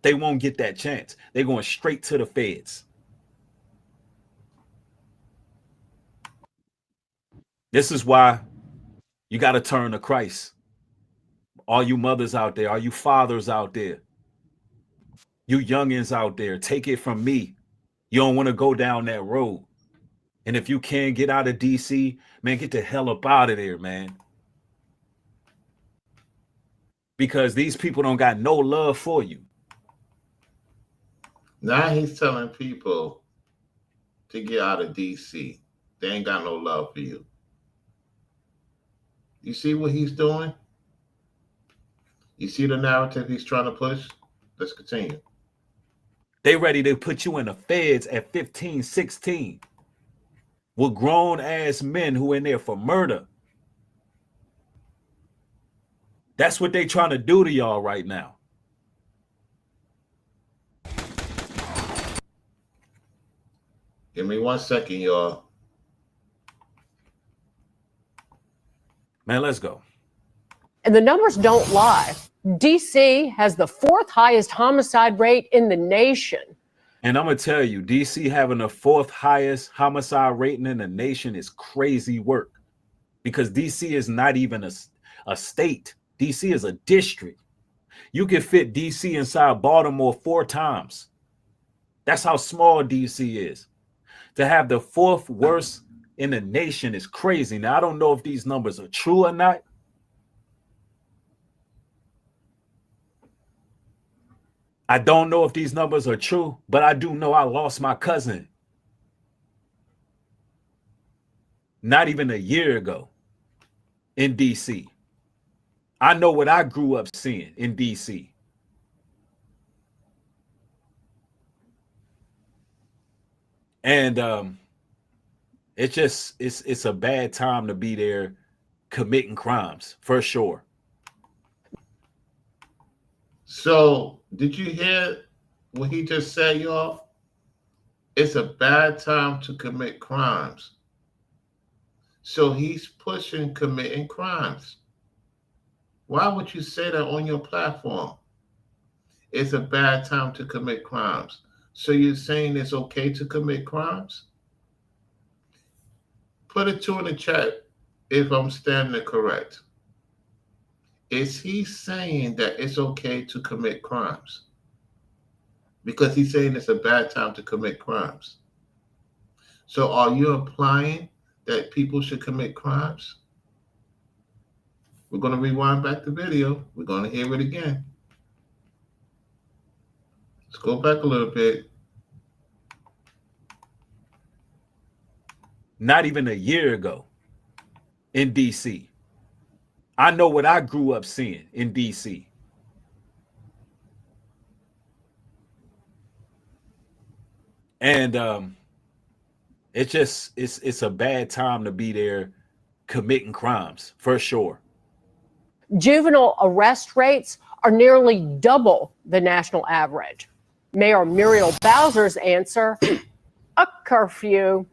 They won't get that chance. They're going straight to the feds. This is why you got to turn to Christ. All you mothers out there, all you fathers out there, you youngins out there, take it from me. You don't want to go down that road. And if you can't get out of DC, man, get the hell up out of there, man. Because these people don't got no love for you. Now he's telling people to get out of DC. They ain't got no love for you. You see what he's doing? You see the narrative he's trying to push? Let's continue. They ready to put you in the feds at 15, 16 with grown ass men who in there for murder. That's what they trying to do to y'all right now. Give me 1 second, y'all. Man, let's go. And the numbers don't lie. DC has the 4th highest homicide rate in the nation. And I'm going to tell you, DC having the 4th highest homicide rating in the nation is crazy work. Because DC is not even a state. DC is a district. You can fit DC inside Baltimore 4 times. That's how small DC is. To have the 4th worst in the nation is crazy. Now, I don't know if these numbers are true or not. I don't know if these numbers are true, but I do know I lost my cousin not even a year ago in DC. I know what I grew up seeing in DC. And it's a bad time to be there committing crimes, for sure. So, did you hear what he just said, y'all? It's a bad time to commit crimes. So he's pushing committing crimes. Why would you say that on your platform? It's a bad time to commit crimes. So you're saying it's okay to commit crimes? Put a 2 in the chat if I'm standing correct. Is he saying that it's okay to commit crimes? Because he's saying it's a bad time to commit crimes. So are you implying that people should commit crimes? We're going to rewind back the video. We're going to hear it again. Let's go back a little bit. not even a year ago in DC. I know what I grew up seeing in DC. And it's a bad time to be there committing crimes, for sure. Juvenile arrest rates are nearly double the national average. Mayor Muriel Bowser's answer, a curfew.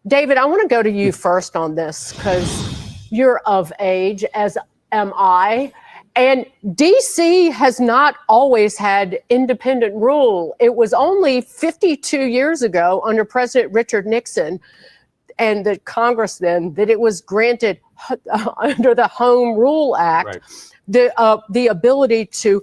David, I want to go to you first on this because you're of age, as am I. And DC has not always had independent rule. It was only 52 years ago under President Richard Nixon and the Congress then that it was granted under the Home Rule Act, the ability to,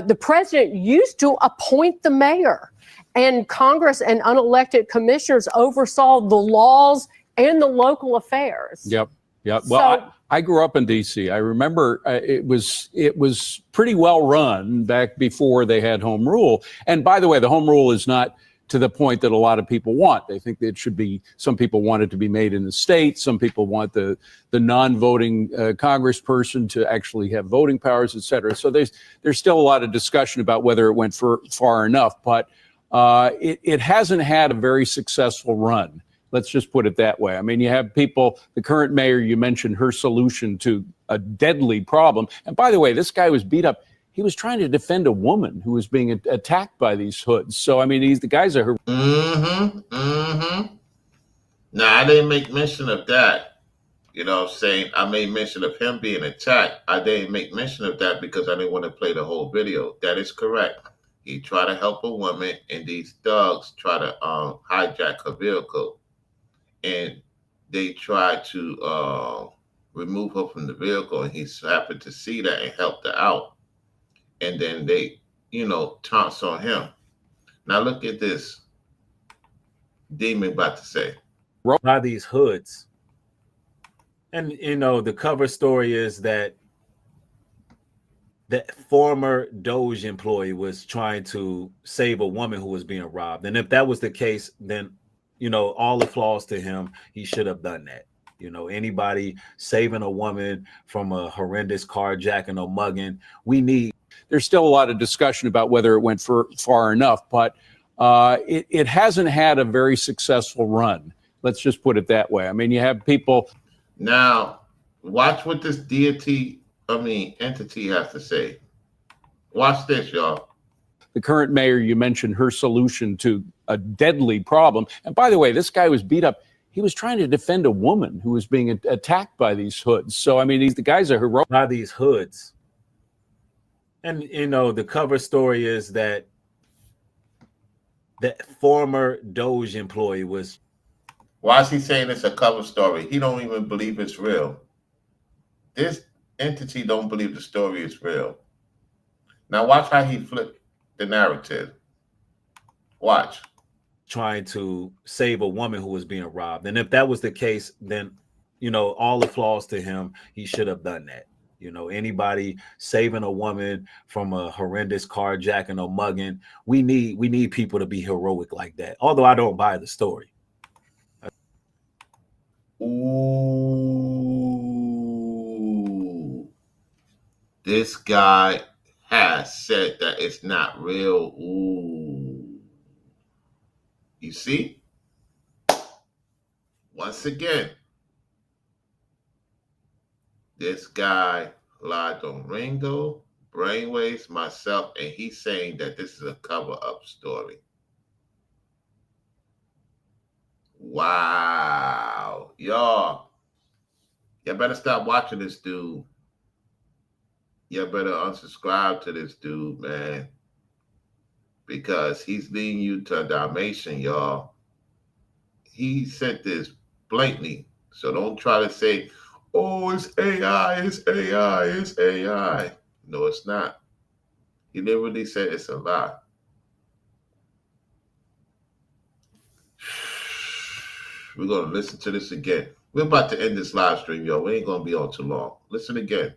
the president used to appoint the mayor, and Congress and unelected commissioners oversaw the laws and the local affairs. Yep. Well, So- I grew up in D.C. I remember it was pretty well run back before they had home rule. And by the way, the home rule is not to the point that a lot of people want. They think that it should be, some people want it to be made in the state. Some people want the non-voting congressperson to actually have voting powers, et cetera. So there's still a lot of discussion about whether it went far enough, but it hasn't had a very successful run. Let's just put it that way. I mean, you have people, the current mayor, you mentioned her solution to a deadly problem. And by the way, this guy was beat up. He was trying to defend a woman who was being attacked by these hoods. So, I mean, the guy's a... Now, I didn't make mention of that. You know what I'm saying? I made mention of him being attacked. I didn't make mention of that because I didn't want to play the whole video. That is correct. He tried to help a woman, and these thugs try to hijack her vehicle. And they tried to remove her from the vehicle, and he happened to see that and helped her out. And then they, taunts on him. Now look at this demon about to say. By these hoods. And, the cover story is that the former Doge employee was trying to save a woman who was being robbed. And if that was the case, then all applause to him. He should have done that. Anybody saving a woman from a horrendous carjacking or mugging, there's still a lot of discussion about whether it went far enough, but it hasn't had a very successful run. Let's just put it that way. I mean, you have people. Now, watch what this entity has to say. Watch this, y'all. The current mayor, you mentioned her solution to a deadly problem. And by the way, this guy was beat up. He was trying to defend a woman who was being attacked by these hoods. So, I mean, the guy's a heroic. By these hoods. And, the cover story is that the former Doge employee was. Why is he saying it's a cover story? He don't even believe it's real. This entity don't believe the story is real. Now watch how he flipped the narrative. Watch. Trying to save a woman who was being robbed. And if that was the case, then, all applause to him. He should have done that. Anybody saving a woman from a horrendous carjacking or mugging, we need people to be heroic like that. Although I don't buy the story. Ooh. This guy has said that it's not real. Ooh. You see? Once again, this guy lied on Ringo, Brainwaves, myself, and he's saying that this is a cover-up story. Wow. Y'all better stop watching this dude. You better unsubscribe to this dude, man. Because he's leading you to damnation, y'all. He sent this blatantly. So don't try to say, oh, it's AI, it's AI, it's AI. No, it's not. He literally said it's a lie. We're going to listen to this again. We're about to end this live stream, y'all. We ain't going to be on too long. Listen again.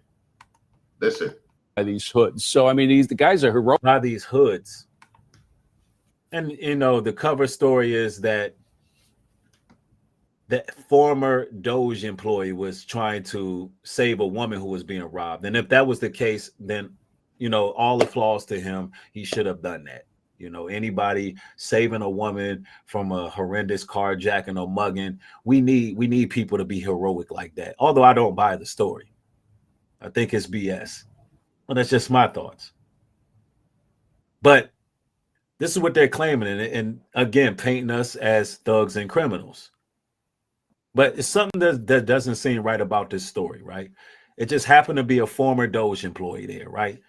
Listen. By these hoods. So, I mean, the guy's a heroic. By these hoods. And, the cover story is that the former Doge employee was trying to save a woman who was being robbed. And if that was the case, then, you know, all the flaws to him, he should have done that. You know, anybody saving a woman from a horrendous carjacking or mugging, we need people to be heroic like that. Although I don't buy the story. I think it's BS. Well, that's just my thoughts. But this is what they're claiming, and again, painting us as thugs and criminals. But it's something that doesn't seem right about this story, right? It just happened to be a former Doge employee there, right?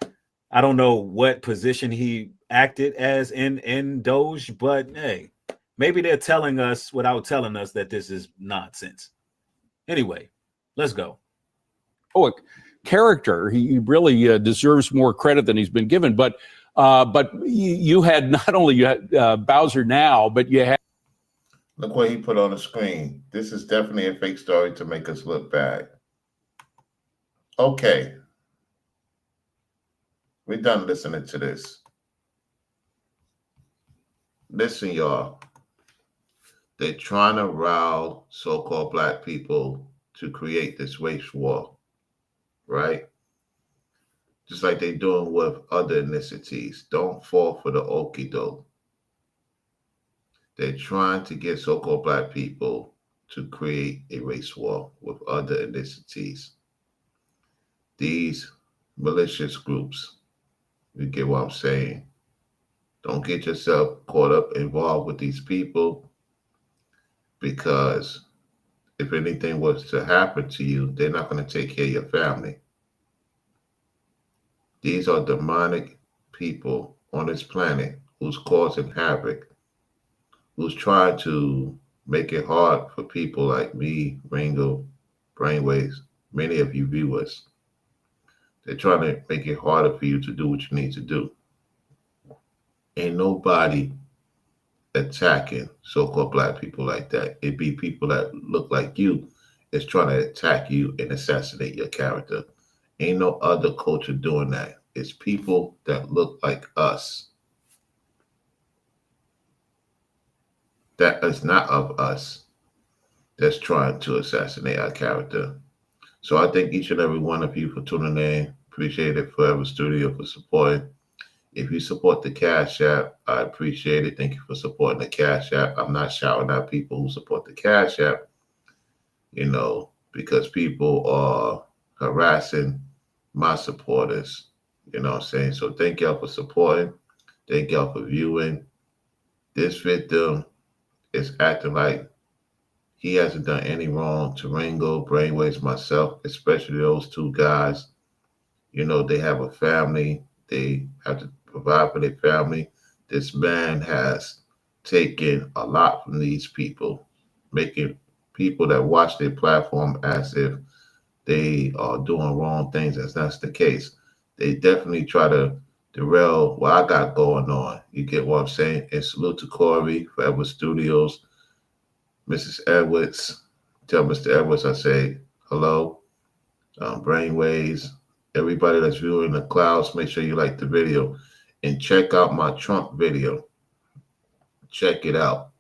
I don't know what position he acted as in Doge, but hey, maybe they're telling us without telling us that this is nonsense. Anyway, let's go. Oh, character. He really deserves more credit than he's been given. But you had not only Bowser now, but you had. Look what he put on the screen. This is definitely a fake story to make us look bad. Okay. We're done listening to this. Listen, y'all. They're trying to rile so-called black people to create this race war, right? Just like they're doing with other ethnicities. Don't fall for the okie doke. They're trying to get so-called black people to create a race war with other ethnicities. These malicious groups, you get what I'm saying? Don't get yourself caught up, involved with these people, because if anything was to happen to you, they're not going to take care of your family. These are demonic people on this planet who's causing havoc, who's trying to make it hard for people like me, Ringo, Brainwaves, many of you viewers. They're trying to make it harder for you to do what you need to do. Ain't nobody attacking so-called black people like that. It be people that look like you is trying to attack you and assassinate your character. Ain't no other culture doing that. It's people that look like us. That is not of us that's trying to assassinate our character. So I thank each and every one of you for tuning in. Appreciate it. Forever Studio for supporting. If you support the Cash App, I appreciate it. Thank you for supporting the Cash App. I'm not shouting out people who support the Cash App, you know, because people are harassing my supporters. You know what I'm saying? So thank y'all for supporting. Thank y'all for viewing. This victim is acting like he hasn't done any wrong to Ringo, Brainwaves, myself, especially those two guys. You know, they have a family. They have to provide for their family. This man has taken a lot from these people, making people that watch their platform as if they are doing wrong things. That's not the case. They definitely try to derail what I got going on. You get what I'm saying? And salute to Corey, Forever Studios, Mrs. Edwards. Tell Mr. Edwards I say hello. Brainwaves, everybody that's viewing the clouds, make sure you like the video and check out my Trump video. Check it out.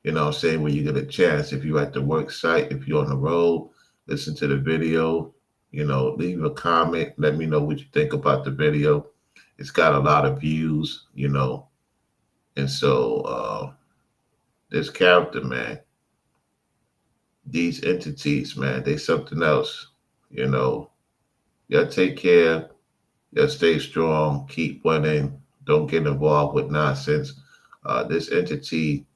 You know what I'm saying? When you get a chance, if you're at the work site, if you're on the road, listen to the video, you know, leave a comment. Let me know what you think about the video. It's got a lot of views, you know. And so this character, man, these entities, man, they something else, you know. Y'all take care. Y'all stay strong. Keep winning. Don't get involved with nonsense. This entity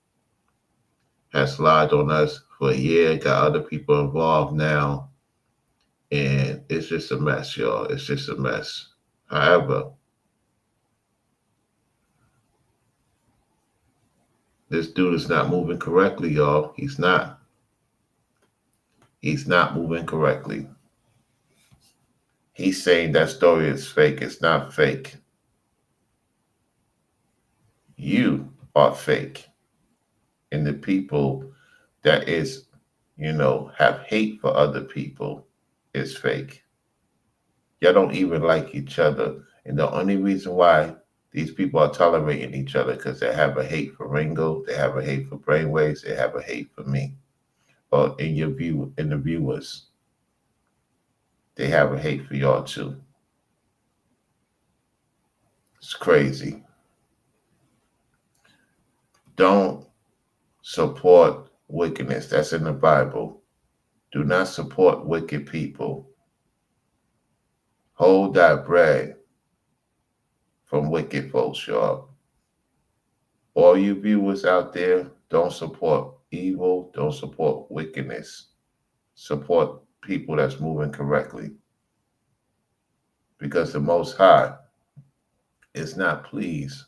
has lied on us for a year, got other people involved now, and it's just a mess, y'all. It's just a mess. However, this dude is not moving correctly, y'all. He's not. He's not moving correctly. He's saying that story is fake. It's not fake. You are fake. And the people that is, you know, have hate for other people is fake. Y'all don't even like each other. And the only reason why these people are tolerating each other because they have a hate for Ringo, they have a hate for Brainwaves, they have a hate for me. in the viewers, they have a hate for y'all too. It's crazy. Don't support wickedness. That's in the Bible. Do not support wicked people. Hold thy bread from wicked folks, y'all. All you viewers out there, don't support evil. Don't support wickedness. Support people that's moving correctly. Because the Most High is not pleased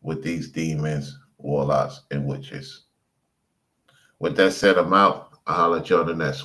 with these demons, warlocks, and witches. With that said, I'm out. I'll holler at you on the next one.